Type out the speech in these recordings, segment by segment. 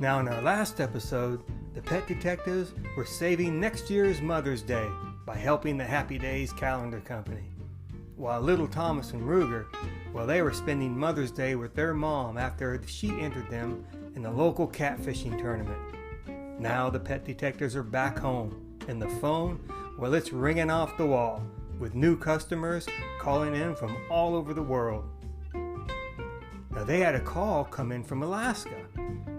Now in our last episode, the pet detectives were saving next year's Mother's Day by helping the Happy Days calendar company. While little Thomas and Ruger, well, they were spending Mother's Day with their mom after she entered them in the local catfishing tournament. Now the pet detectives are back home, and the phone, well, it's ringing off the wall, with new customers calling in from all over the world. Now they had a call come in from Alaska,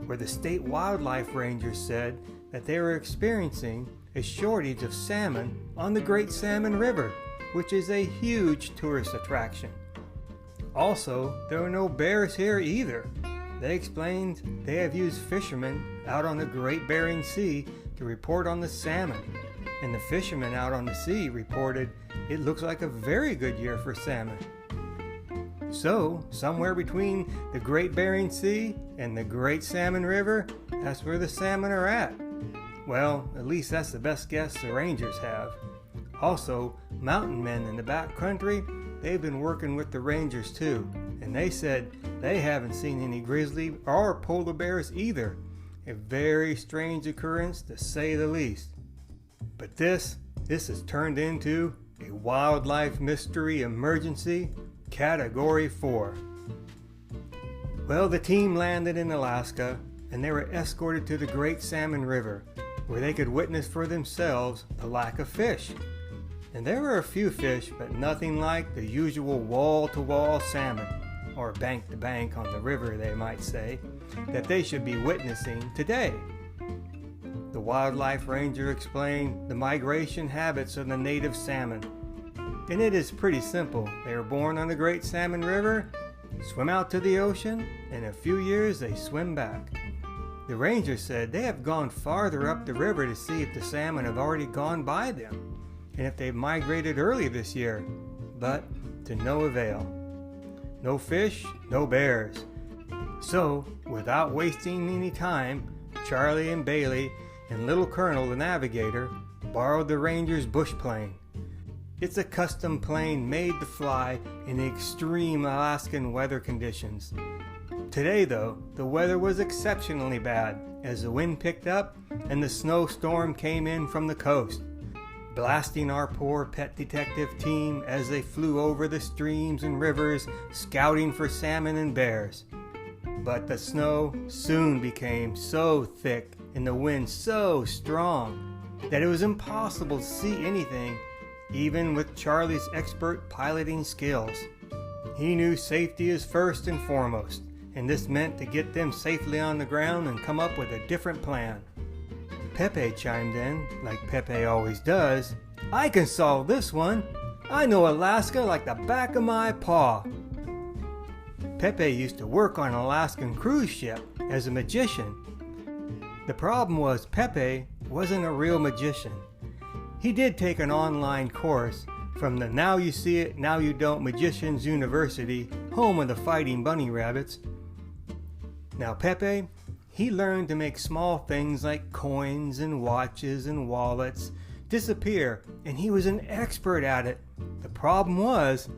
where the state wildlife rangers said that they were experiencing a shortage of salmon on the Great Salmon River, which is a huge tourist attraction. Also, there were no bears here either. They explained they have used fishermen out on the Great Bering Sea to report on the salmon, and the fishermen out on the sea reported it looks like a very good year for salmon. So, somewhere between the Great Bering Sea and the Great Salmon River, that's where the salmon are at. Well, at least that's the best guess the rangers have. Also, mountain men in the back country, they've been working with the rangers too, and they said they haven't seen any grizzly or polar bears either. A very strange occurrence to say the least. But this has turned into a wildlife mystery emergency Category 4. Well, the team landed in Alaska and they were escorted to the Great Salmon River, where they could witness for themselves the lack of fish. And there were a few fish, but nothing like the usual wall-to-wall salmon, or bank-to-bank on the river they might say, that they should be witnessing today. The wildlife ranger explained the migration habits of the native salmon. And it is pretty simple. They are born on the Great Salmon River, swim out to the ocean, and in a few years they swim back. The ranger said they have gone farther up the river to see if the salmon have already gone by them, and if they've migrated early this year, but to no avail. No fish, no bears. So, without wasting any time, Charlie and Bailey and Little Colonel, the navigator, borrowed the ranger's bush plane. It's a custom plane made to fly in the extreme Alaskan weather conditions. Today, though, the weather was exceptionally bad as the wind picked up and the snowstorm came in from the coast, blasting our poor pet detective team as they flew over the streams and rivers scouting for salmon and bears. But the snow soon became so thick and the wind so strong that it was impossible to see anything, even with Charlie's expert piloting skills. He knew safety is first and foremost, and this meant to get them safely on the ground and come up with a different plan. Pepe chimed in, like Pepe always does. "I can solve this one. I know Alaska like the back of my paw." Pepe used to work on an Alaskan cruise ship as a magician. The problem was Pepe wasn't a real magician. He did take an online course from the Now You See It, Now You Don't Magicians University, home of the Fighting Bunny Rabbits. Now Pepe, he learned to make small things like coins and watches and wallets disappear, and he was an expert at it. The problem was,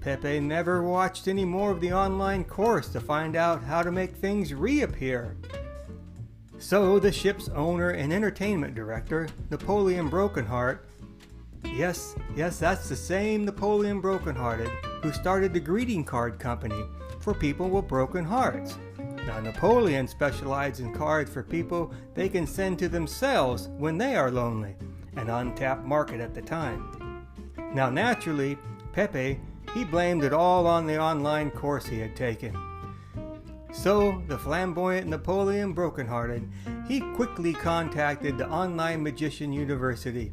Pepe never watched any more of the online course to find out how to make things reappear. So the ship's owner and entertainment director, Napoleon Brokenheart, yes, that's the same Napoleon Brokenhearted who started the greeting card company for people with broken hearts. Now Napoleon specialized in cards for people they can send to themselves when they are lonely, an untapped market at the time. Now naturally, Pepe, he blamed it all on the online course he had taken. So, the flamboyant Napoleon Brokenhearted, he quickly contacted the Online Magician University.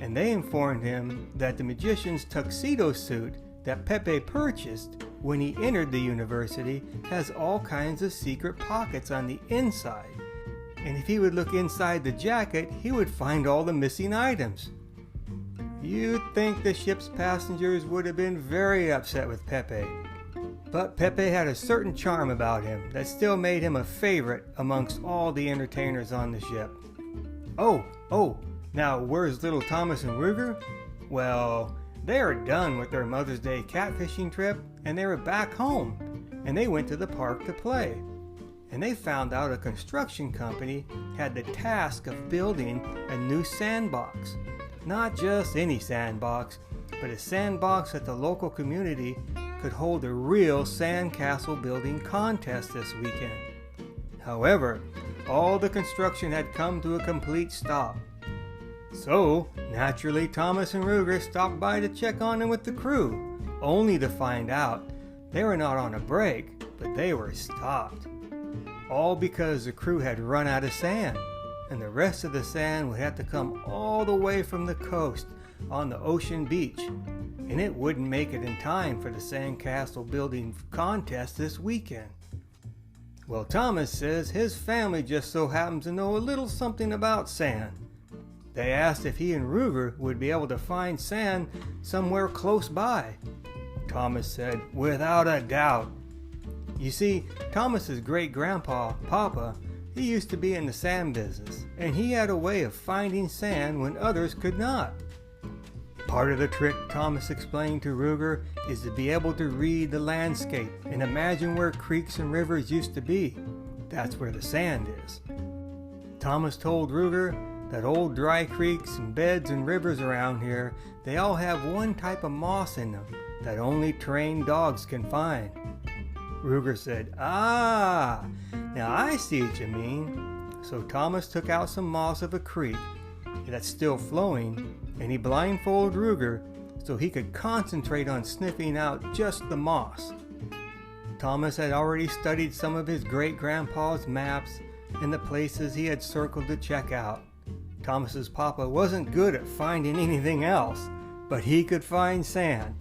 And they informed him that the magician's tuxedo suit that Pepe purchased when he entered the university has all kinds of secret pockets on the inside. And if he would look inside the jacket, he would find all the missing items. You'd think the ship's passengers would have been very upset with Pepe. But Pepe had a certain charm about him that still made him a favorite amongst all the entertainers on the ship. Oh, now where's little Thomas and Ruger? Well, they are done with their Mother's Day catfishing trip and they were back home, and they went to the park to play. and they found out a construction company had the task of building a new sandbox. Not just any sandbox, but a sandbox that the local community could hold a real sandcastle building contest this weekend. However, all the construction had come to a complete stop. So, naturally, Thomas and Ruger stopped by to check on them with the crew, only to find out they were not on a break, but they were stopped. All because the crew had run out of sand, and the rest of the sand would have to come all the way from the coast on the ocean beach, and it wouldn't make it in time for the sandcastle building contest this weekend. Well, Thomas says his family just so happens to know a little something about sand. They asked if he and Ruger would be able to find sand somewhere close by. Thomas said, without a doubt. You see, Thomas's great-grandpa, Papa, he used to be in the sand business, and he had a way of finding sand when others could not. Part of the trick, Thomas explained to Ruger, is to be able to read the landscape and imagine where creeks and rivers used to be. That's where the sand is. Thomas told Ruger that old dry creeks and beds and rivers around here, they all have one type of moss in them that only trained dogs can find. Ruger said, "Ah, now I see what you mean." So Thomas took out some moss of a creek that's still flowing, and he blindfolded Ruger so he could concentrate on sniffing out just the moss. Thomas had already studied some of his great-grandpa's maps and the places he had circled to check out. Thomas's papa wasn't good at finding anything else, but he could find sand.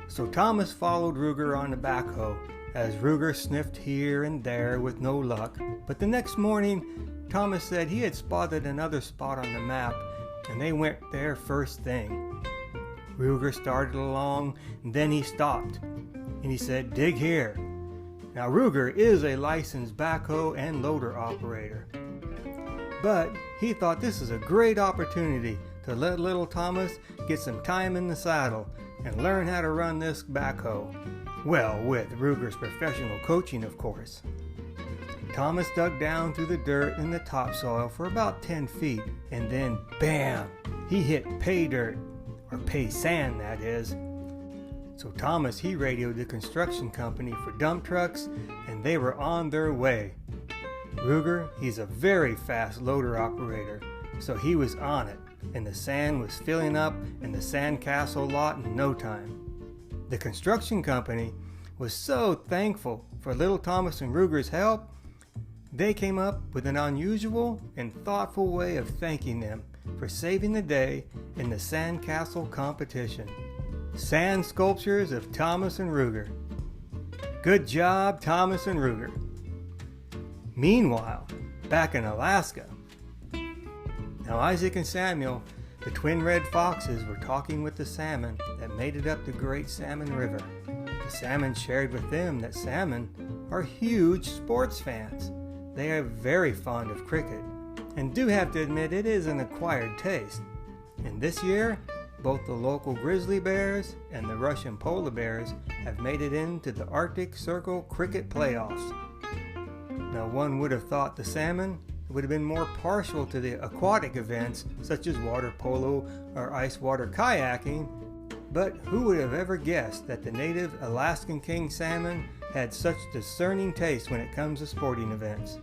So Thomas followed Ruger on the backhoe as Ruger sniffed here and there with no luck. But the next morning, Thomas said he had spotted another spot on the map, and they went there first thing. Ruger started along, and then he stopped, and he said, "Dig here." Now Ruger is a licensed backhoe and loader operator, but he thought this is a great opportunity to let little Thomas get some time in the saddle and learn how to run this backhoe. Well, with Ruger's professional coaching, of course. Thomas dug down through the dirt and the topsoil for about 10 feet, and then, bam, he hit pay dirt, or pay sand, that is. So Thomas, he radioed the construction company for dump trucks, and they were on their way. Ruger, he's a very fast loader operator, so he was on it, and the sand was filling up in the sandcastle lot in no time. The construction company was so thankful for little Thomas and Ruger's help, they came up with an unusual and thoughtful way of thanking them for saving the day in the sandcastle competition. Sand sculptures of Thomas and Ruger. Good job, Thomas and Ruger. Meanwhile, back in Alaska. Now Isaac and Samuel, the twin red foxes, were talking with the salmon that made it up the Great Salmon River. The salmon shared with them that salmon are huge sports fans. They are very fond of cricket, and do have to admit it is an acquired taste. And this year, both the local grizzly bears and the Russian polar bears have made it into the Arctic Circle cricket playoffs. Now one would have thought the salmon would have been more partial to the aquatic events such as water polo or ice water kayaking, but who would have ever guessed that the native Alaskan king salmon had such discerning taste when it comes to sporting events.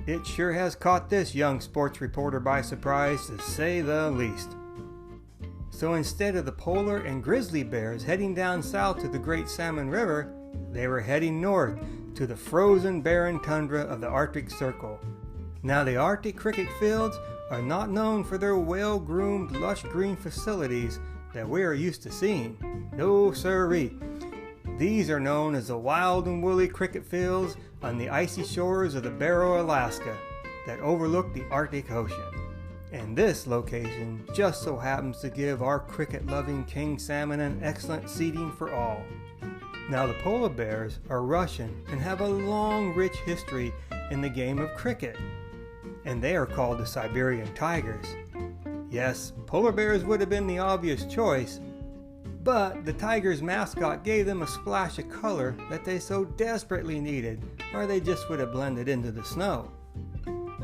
It sure has caught this young sports reporter by surprise, to say the least. So instead of the polar and grizzly bears heading down south to the Great Salmon River, they were heading north to the frozen barren tundra of the Arctic Circle. Now the Arctic cricket fields are not known for their well-groomed, lush green facilities that we are used to seeing. No sirree. These are known as the wild and woolly cricket fields on the icy shores of the Barrow, Alaska, that overlook the Arctic Ocean. And this location just so happens to give our cricket-loving king salmon an excellent seating for all. Now the polar bears are Russian and have a long, rich history in the game of cricket, and they are called the Siberian tigers. Yes, polar bears would have been the obvious choice, But the Tigers mascot gave them a splash of color that they so desperately needed, or they just would have blended into the snow.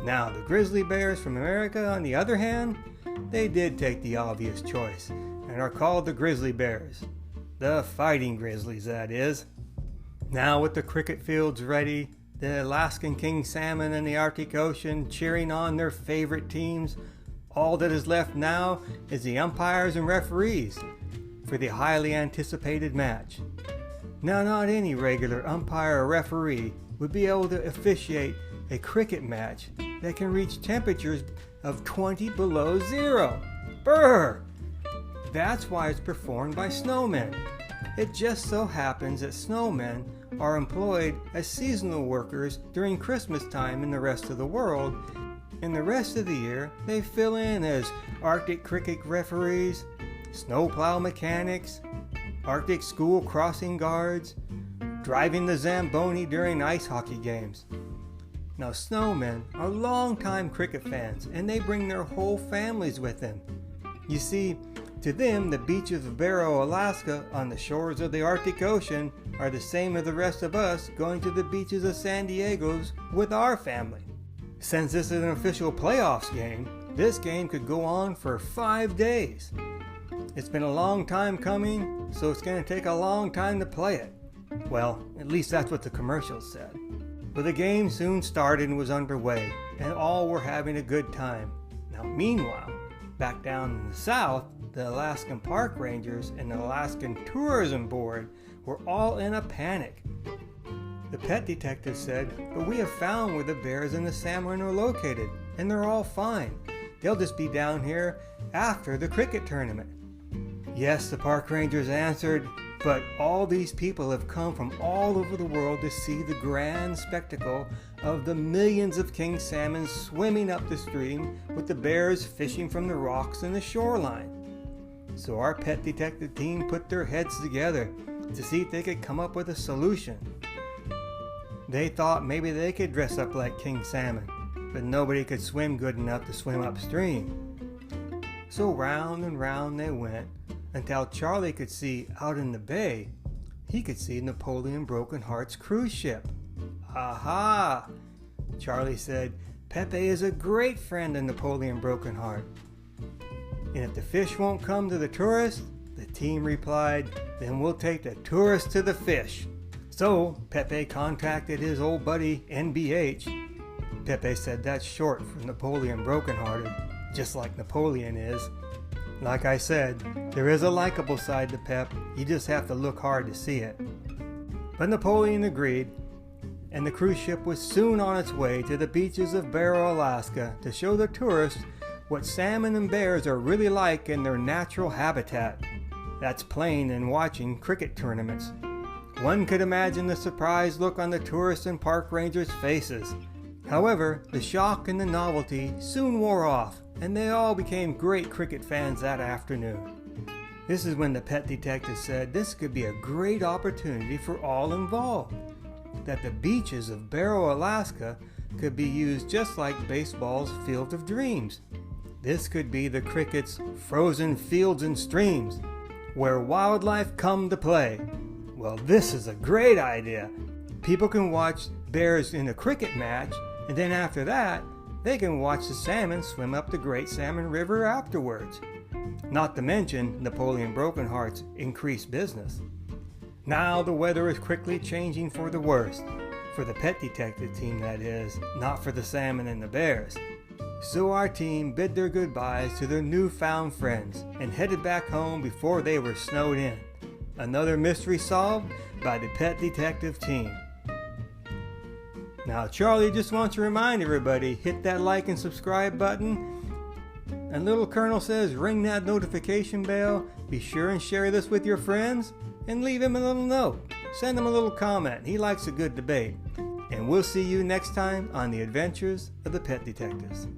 Now the grizzly bears from America, on the other hand, they did take the obvious choice and are called the grizzly bears. The fighting grizzlies, that is. Now with the cricket fields ready, the Alaskan king salmon and the Arctic Ocean cheering on their favorite teams, all that is left now is the umpires and referees for the highly anticipated match. Now not any regular umpire or referee would be able to officiate a cricket match that can reach temperatures of 20 below zero. Brr! That's why it's performed by snowmen. It just so happens that snowmen are employed as seasonal workers during Christmas time in the rest of the world, and the rest of the year they fill in as Arctic cricket referees, snowplow mechanics, Arctic school crossing guards, driving the Zamboni during ice hockey games. Now snowmen are longtime cricket fans, and they bring their whole families with them. You see, to them, the beaches of Barrow, Alaska, on the shores of the Arctic Ocean, are the same as the rest of us going to the beaches of San Diego's with our family. Since this is an official playoffs game, this game could go on for 5 days. It's been a long time coming, so it's going to take a long time to play it. Well, at least that's what the commercials said. But the game soon started and was underway, and all were having a good time. Now meanwhile, back down in the south, the Alaskan Park Rangers and the Alaskan Tourism Board were all in a panic. The pet detective said, "But we have found where the bears and the salmon are located, and they're all fine. They'll just be down here after the cricket tournament." Yes, the park rangers answered, but all these people have come from all over the world to see the grand spectacle of the millions of king salmon swimming up the stream with the bears fishing from the rocks and the shoreline. So our pet detective team put their heads together to see if they could come up with a solution. They thought maybe they could dress up like king salmon, but nobody could swim good enough to swim upstream. So round and round they went, until Charlie could see out in the bay, he could see Napoleon Brokenheart's cruise ship. Aha! Charlie said, "Pepe is a great friend of Napoleon Brokenheart. And if the fish won't come to the tourists," the team replied, "then we'll take the tourists to the fish." So Pepe contacted his old buddy NBH. Pepe said that's short for Napoleon Brokenhearted, just like Napoleon is. Like I said, there is a likable side to Pep, you just have to look hard to see it. But Napoleon agreed, and the cruise ship was soon on its way to the beaches of Barrow, Alaska to show the tourists what salmon and bears are really like in their natural habitat. That's playing and watching cricket tournaments. One could imagine the surprised look on the tourists and park rangers' faces. However, the shock and the novelty soon wore off, and they all became great cricket fans that afternoon. This is when the pet detective said this could be a great opportunity for all involved, that the beaches of Barrow, Alaska could be used just like baseball's Field of Dreams. This could be the cricket's frozen fields and streams, where wildlife come to play. Well, this is a great idea. People can watch bears in a cricket match, and then after that, they can watch the salmon swim up the Great Salmon River afterwards. Not to mention Napoleon Brokenheart's increased business. Now the weather is quickly changing for the worst. For the pet detective team, that is, not for the salmon and the bears. So our team bid their goodbyes to their newfound friends and headed back home before they were snowed in. Another mystery solved by the pet detective team. Now Charlie just wants to remind everybody, hit that like and subscribe button. And Little Colonel says ring that notification bell. Be sure and share this with your friends. And leave him a little note. Send him a little comment. He likes a good debate. And we'll see you next time on the Adventures of the Pet Detectives.